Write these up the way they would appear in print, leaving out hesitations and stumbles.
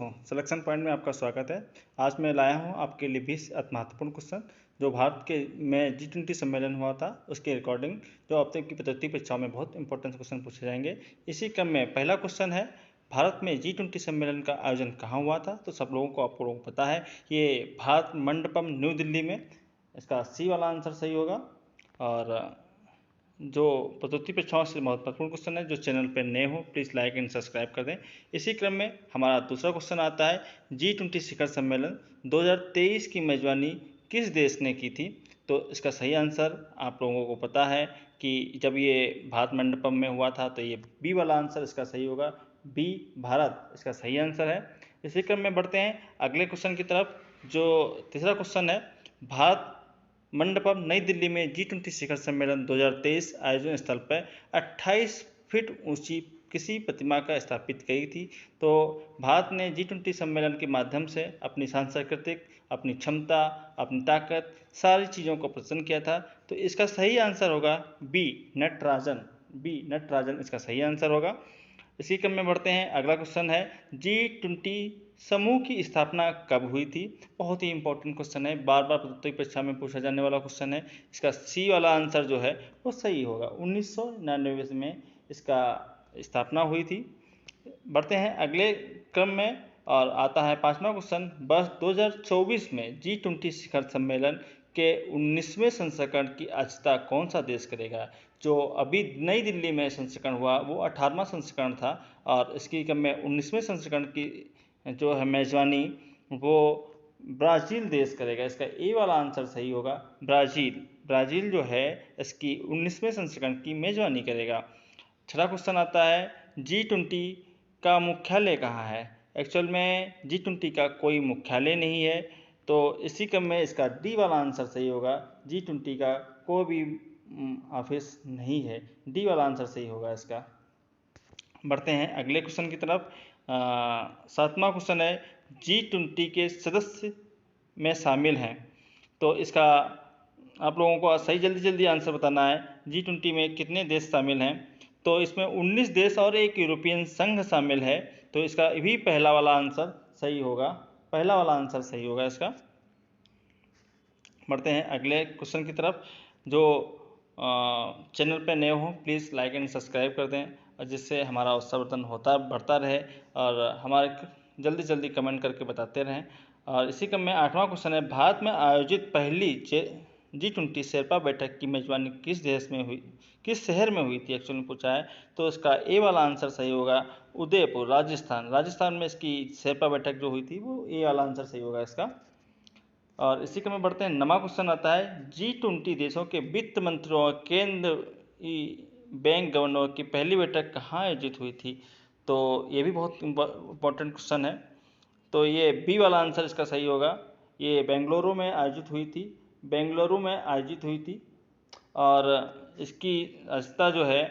दोस्तों, selection point में आपका स्वागत है। आज मैं लाया हूं आपके लिए 20 अति महत्वपूर्ण क्वेश्चन जो भारत के में G20 सम्मेलन हुआ था उसके रिकॉर्डिंग, जो अब तक की प्रतियोगी परीक्षाओं में बहुत इंपॉर्टेंट क्वेश्चन पूछे जाएंगे। इसी क्रम में पहला क्वेश्चन है, भारत में G20 सम्मेलन का आयोजन कहाँ हुआ था? तो सब लोगों को आप लोगों को पता है, ये भारत मंडपम न्यू दिल्ली में। इसका सी वाला आंसर सही होगा। और जो प्रतियोगी परीक्षाओं से महत्वपूर्ण क्वेश्चन है, जो चैनल पर नए हो प्लीज़ लाइक एंड सब्सक्राइब कर दें। इसी क्रम में हमारा दूसरा क्वेश्चन आता है, G20 शिखर सम्मेलन 2023 की मेजबानी किस देश ने की थी? तो इसका सही आंसर आप लोगों को पता है कि जब ये भारत मंडपम में हुआ था, तो ये बी वाला आंसर इसका सही होगा। बी भारत इसका सही आंसर है। इसी क्रम में बढ़ते हैं अगले क्वेश्चन की तरफ। जो तीसरा क्वेश्चन है, भारत मंडपम नई दिल्ली में G20 शिखर सम्मेलन 2023 आयोजन स्थल पर 28 फीट ऊंची किसी प्रतिमा का स्थापित की थी? तो भारत ने G20 सम्मेलन के माध्यम से अपनी सांस्कृतिक, अपनी क्षमता, अपनी ताकत, सारी चीज़ों को प्रदर्शन किया था। तो इसका सही आंसर होगा बी नटराजन। बी नटराजन इसका सही आंसर होगा। इसी क्रम में बढ़ते हैं, अगला क्वेश्चन है, G20 समूह की स्थापना कब हुई थी? बहुत ही इंपॉर्टेंट क्वेश्चन है, बार बार प्रतियोगी परीक्षा में पूछा जाने वाला क्वेश्चन है। इसका सी वाला आंसर जो है वो सही होगा। 1999 में इसका स्थापना हुई थी। बढ़ते हैं अगले क्रम में और आता है पांचवा क्वेश्चन, वर्ष 2024 में G20 शिखर सम्मेलन के 19वें संस्करण की अध्यक्षता कौन सा देश करेगा? जो अभी नई दिल्ली में संस्करण हुआ वो 18वां संस्करण था, और इसकी क्रम में 19वें संस्करण की जो है मेजबानी वो ब्राज़ील देश करेगा। इसका ए वाला आंसर सही होगा, ब्राज़ील। ब्राज़ील जो है इसकी 19वें संस्करण की मेजबानी करेगा। छठा क्वेश्चन आता है, G20 का मुख्यालय कहाँ है? एक्चुअल में G20 का कोई मुख्यालय नहीं है, तो इसी क्रम में इसका डी वाला आंसर सही होगा। G20 का कोई भी ऑफिस नहीं है, डी वाला आंसर सही होगा इसका। बढ़ते हैं अगले क्वेश्चन की तरफ। सातवां क्वेश्चन है, G20 के सदस्य में शामिल हैं। तो इसका आप लोगों को सही जल्दी आंसर बताना है, G20 में कितने देश शामिल हैं? तो इसमें 19 देश और एक यूरोपियन संघ शामिल है। तो इसका भी पहला वाला आंसर सही होगा, पहला वाला आंसर सही होगा इसका। बढ़ते हैं अगले क्वेश्चन की तरफ। जो चैनल पे नए हो प्लीज़ लाइक एंड सब्सक्राइब कर दें, और जिससे हमारा उत्साहवर्धन बढ़ता रहे, और हमारे जल्दी कमेंट करके बताते रहें। और इसी क्रम में आठवां क्वेश्चन है, भारत में आयोजित पहली G20 शेरपा बैठक की मेजबानी किस देश में हुई, किस शहर में हुई थी? एक्चुअली पूछा है, तो इसका ए वाला आंसर सही होगा, उदयपुर, राजस्थान। राजस्थान में इसकी शेरपा बैठक जो हुई थी वो ए वाला आंसर सही होगा इसका। और इसी क्रम में बढ़ते हैं, नवा क्वेश्चन आता है, G20 देशों के वित्त मंत्रियों और केंद्र बैंक गवर्नर की पहली बैठक कहाँ आयोजित हुई थी? तो ये भी बहुत इंपॉर्टेंट क्वेश्चन है, तो ये बी वाला आंसर इसका सही होगा। ये बेंगलुरु में आयोजित हुई थी, बेंगलुरु में आयोजित हुई थी। और इसकी अध्यक्षता जो है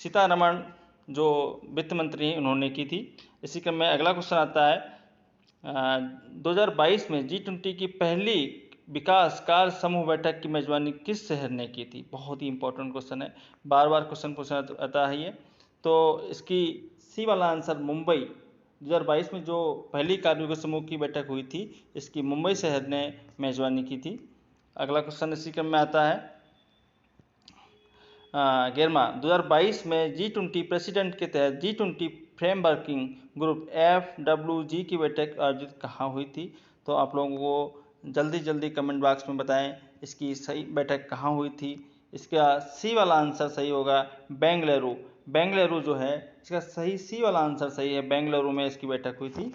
सीतारमण जो वित्त मंत्री हैं उन्होंने की थी। इसी क्रम में अगला क्वेश्चन आता है, 2022 में G20 की पहली विकास कार्य समूह बैठक की मेजबानी किस शहर ने की थी? बहुत ही इंपॉर्टेंट क्वेश्चन है, बार बार क्वेश्चन पूछा आता है ये। तो इसकी सी वाला आंसर मुंबई। 2022 में जो पहली कार्य समूह की बैठक हुई थी, इसकी मुंबई शहर ने मेजबानी की थी। अगला क्वेश्चन इसी क्रम में आता है, 11वां 2022 में G20 प्रेसिडेंट के तहत G20 frame working group FWG की बैठक आयोजित कहाँ हुई थी? तो आप लोगों को जल्दी कमेंट बॉक्स में बताएं इसकी सही बैठक कहाँ हुई थी। इसका सी वाला आंसर सही होगा, बेंगलुरु। बेंगलुरु जो है इसका सही सी वाला आंसर सही है, बेंगलुरु में इसकी बैठक हुई थी।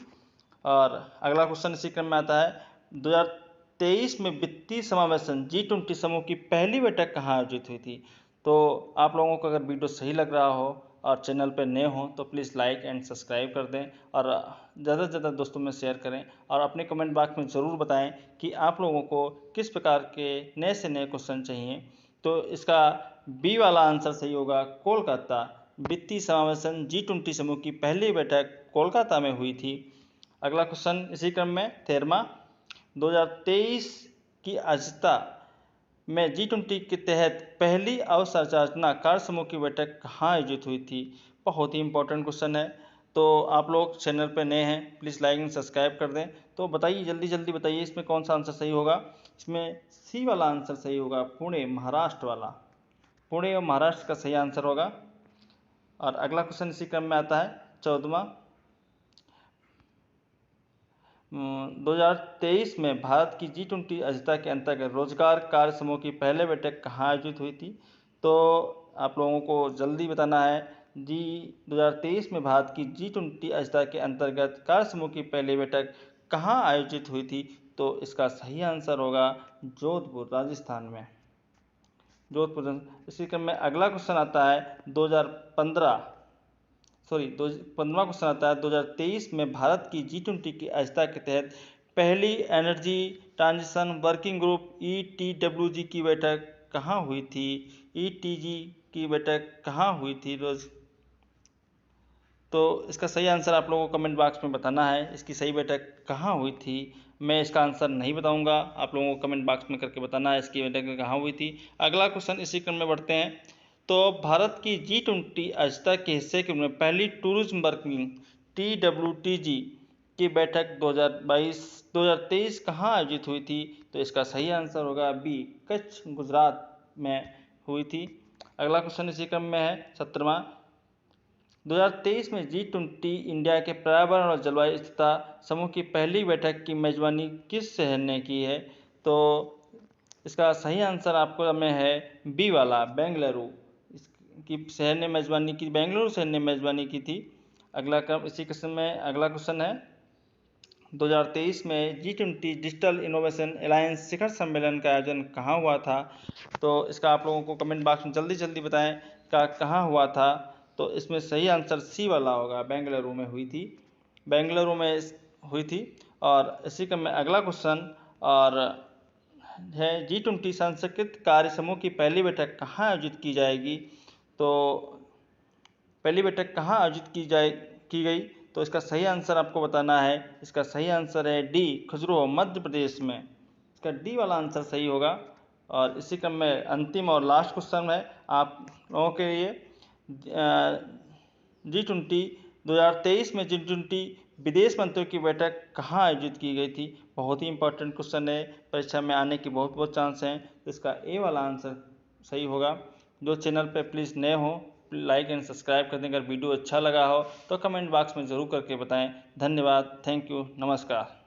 और अगला क्वेश्चन इसी क्रम में आता है, 2023 में वित्तीय समावेशन G20 समूह की पहली बैठक कहाँ आयोजित हुई थी? तो आप लोगों को अगर वीडियो सही लग रहा हो और चैनल पर नए हो तो प्लीज़ लाइक एंड सब्सक्राइब कर दें, और ज़्यादा से ज़्यादा दोस्तों में शेयर करें, और अपने कमेंट बॉक्स में ज़रूर बताएं कि आप लोगों को किस प्रकार के नए से नए क्वेश्चन चाहिए। तो इसका बी वाला आंसर सही होगा, कोलकाता। वित्तीय समावेशन G20 समूह की पहली बैठक कोलकाता में हुई थी। अगला क्वेश्चन इसी क्रम में 13वां, 2023 की अध्यक्षता में G20 के तहत पहली अवसंरचना कार्य समूह की बैठक कहाँ आयोजित हुई थी? बहुत ही इंपॉर्टेंट क्वेश्चन है, तो आप लोग चैनल पर नए हैं, प्लीज़ लाइक एंड सब्सक्राइब कर दें। तो बताइए, जल्दी जल्दी बताइए, इसमें कौन सा आंसर सही होगा। इसमें सी वाला आंसर सही होगा, पुणे महाराष्ट्र वाला। पुणे और महाराष्ट्र का सही आंसर होगा। और अगला क्वेश्चन इसी क्रम में आता है 14वां। 2023 में भारत की G20 अध्यक्षता के अंतर्गत रोजगार कार्य समूह की पहले बैठक कहाँ आयोजित हुई थी। तो आप लोगों को जल्दी बताना है। 2023 में भारत की G20 अध्यक्षता के अंतर्गत कार्य समूह की पहली बैठक कहाँ आयोजित हुई थी। तो इसका सही आंसर होगा जोधपुर, राजस्थान में, जोधपुर। इसी क्रम में अगला क्वेश्चन आता है 15वां क्वेश्चन आता है 2023 में भारत की G20 की अध्यक्षता के तहत पहली energy transition working group ETWG की बैठक कहाँ हुई थी। ETG की बैठक कहाँ हुई थी रोज। तो इसका सही आंसर आप लोगों को कमेंट बॉक्स में बताना है, इसकी सही बैठक कहाँ हुई थी। मैं इसका आंसर नहीं बताऊंगा, आप लोगों को कमेंट बॉक्स में करके बताना है इसकी बैठक कहाँ हुई थी। अगला क्वेश्चन इसी क्रम में बढ़ते हैं। तो भारत की G20 अध्यक्षता के हिस्से के रूप में पहली टूरिज्म वर्किंग TWTG की बैठक 2023 कहाँ आयोजित हुई थी। तो इसका सही आंसर होगा बी, कच्छ, गुजरात में हुई थी। अगला क्वेश्चन इसी क्रम में है 17वां। 2023 में G20 इंडिया के पर्यावरण और जलवायु स्थिरता समूह की पहली बैठक की मेजबानी किस शहर ने की है। तो इसका सही आंसर आपको में है बी वाला, बेंगलुरु। इसकी शहर ने मेजबानी की, बेंगलुरु शहर ने मेजबानी की थी। अगला क्रम इसी किस्म में अगला क्वेश्चन है 2023 में G20 डिजिटल इनोवेशन अलायंस शिखर सम्मेलन का आयोजन कहाँ हुआ था। तो इसका आप लोगों को कमेंट बॉक्स में जल्दी जल्दी बताएं कहाँ हुआ था। तो इसमें सही आंसर सी वाला होगा, बेंगलुरु में हुई थी, बेंगलुरु में हुई थी। और इसी क्रम में अगला क्वेश्चन और है G20 सांस्कृतिक कार्य समूह की पहली बैठक कहाँ आयोजित की जाएगी। तो पहली बैठक कहाँ आयोजित की गई। तो इसका सही आंसर आपको बताना है। इसका सही आंसर है डी, खजुराहो, मध्य प्रदेश में। इसका डी वाला आंसर सही होगा। और इसी क्रम में अंतिम और लास्ट क्वेश्चन है आप लोगों के लिए। G20 2023 में G20 विदेश मंत्रियों की बैठक कहाँ आयोजित की गई थी। बहुत ही इंपॉर्टेंट क्वेश्चन है, परीक्षा में आने की बहुत चांस हैं। तो इसका ए वाला आंसर सही होगा। जो चैनल पे प्लीज़ नए हो, लाइक एंड सब्सक्राइब कर दें। अगर वीडियो अच्छा लगा हो तो कमेंट बॉक्स में ज़रूर करके बताएं। धन्यवाद, थैंक यू, नमस्कार।